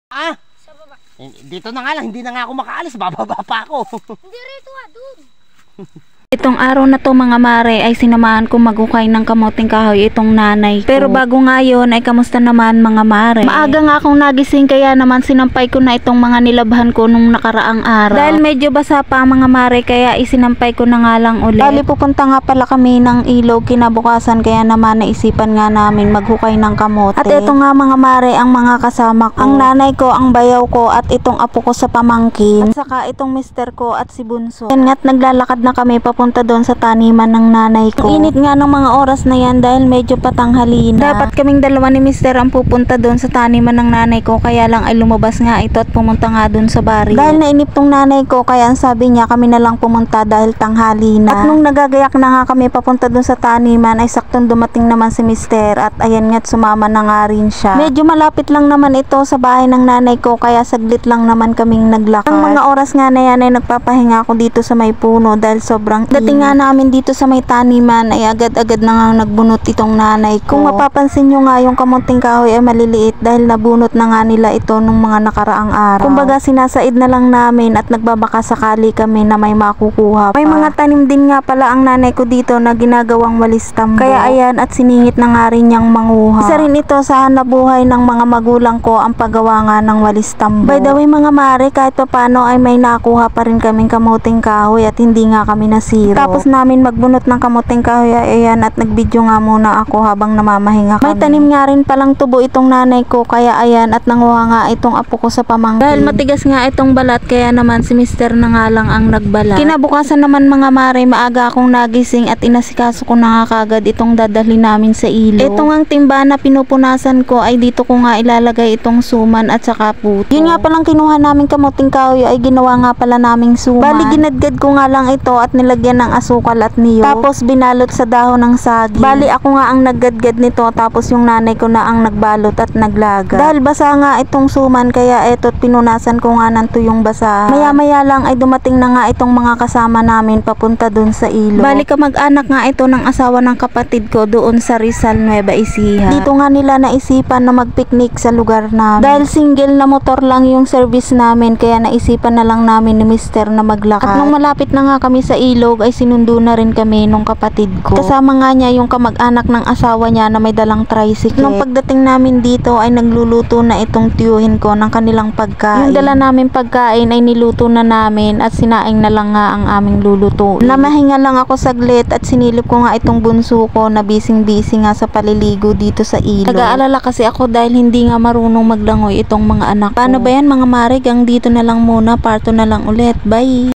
Ah, Sa baba. dito na nga lang, hindi na nga ako makaalis, bababa pa ako. Hindi rito dun. Itong araw na to mga mare ay sinamahan ko magukay ng kamuting kahoy itong nanay ko. Pero bago nga yun ay kamusta naman mga mare? Maaga nga akong nagising kaya naman sinampay ko na itong mga nilabhan ko nung nakaraang araw. Dahil medyo basa pa mga mare kaya isinampay ko na nga lang ulit. Bali pupunta nga pala kami ng ilog kinabukasan kaya naman naisipan nga namin maghukay ng kamote. At ito nga mga mare ang mga kasama ko. Ang nanay ko, ang bayaw ko at itong apo ko sa pamangkin. At saka itong mister ko at si Bunso. Yan nga't naglalakad na kami papunta doon sa taniman ng nanay ko. Ang init nga ng mga oras na yan dahil medyo patanghali na. Dapat kaming dalawa ni mister ang pupunta doon sa taniman ng nanay ko kaya lang ay lumabas nga ito at pumunta nga doon sa baryo. Dahil nainip tong nanay ko kaya ang sabi niya kami na lang pumunta dahil tanghali na. At nung nagagayak na nga kami papunta doon sa taniman ay saktong dumating naman si mister at ayan nga't sumama na nga rin siya. Medyo malapit lang naman ito sa bahay ng nanay ko kaya saglit lang naman kaming naglakad. Ang mga oras nga na yan ay nagpapahinga ako dito sa may puno dahil sobrang dating nga namin dito sa may taniman ay agad-agad na nga nagbunot itong nanay ko. Kung mapapansin nyo nga yung kamunting kahoy ay maliliit dahil nabunot na nga nila ito nung mga nakaraang araw. Kumbaga sinasaid na lang namin at nagbabaka sakali kami na may makukuha pa. May mga tanim din nga pala ang nanay ko dito na ginagawang walis tambo. Kaya ayan at siningit na nga rin niyang manguha. Isa rin ito sa hanapbuhay ng mga magulang ko ang paggawa nga ng walis tambo. By the way mga mare, kahit pa paano ay may nakuha pa rin kaming kamuting kahoy at hindi nga kami nasiro. Tapos namin magbunot ng kamuting kahoy ayan at nagbidyo nga muna ako habang namamahinga kami. May tanim nga rin palang tubo itong nanay ko kaya ayan at nanguha nga itong apo ko sa pamangkin. Dahil matigas nga itong balat kaya naman si mister na nga lang ang nagbalat. Kinabukasan naman mga mare maaga akong nagising at inasikaso ko na nga kagad itong dadalhin namin sa ilog. Itong ang timba na pinupunasan ko ay dito ko nga ilalagay itong suman at saka puto. Yun nga palang kinuha namin kamuting kahoy ay ginawa nga pala naming suman. Bali ginadgad ko nga lang ito at nilagyan ng asukal at niyog. Tapos binalot sa dahon ng saging. Bali ako nga ang naggadgad nito tapos yung nanay ko na ang nagbalot at naglaga. Dahil basa nga itong suman kaya eto't pinunasan ko nga ng tuyong basa. Maya maya lang ay dumating na nga itong mga kasama namin papunta dun sa ilog. Bali kamag-anak nga ito ng asawa ng kapatid ko doon sa Rizal, Nueva Ecija. Dito nga nila naisipan na magpiknik sa lugar namin. Dahil single na motor lang yung service namin kaya naisipan na lang namin ni mister na maglakad. At nung malapit na nga kami sa ilog ay sinundo na rin kami nung kapatid ko. Kasama nga niya yung kamag-anak ng asawa niya na may dalang tricycle. Nung pagdating namin dito ay nagluluto na itong tiyuhin ko ng kanilang pagkain. Yung dala namin pagkain ay niluto na namin at sinaing na lang nga ang aming lulutuin. Namahinga lang ako saglit at sinilip ko nga itong bunso ko na bising-busy nga sa paliligo dito sa ilog. Nag-aalala kasi ako dahil hindi nga marunong maglangoy itong mga anak ko. Paano ba yan mga mare? Hanggang dito na lang muna. Parto na lang ulit. Bye!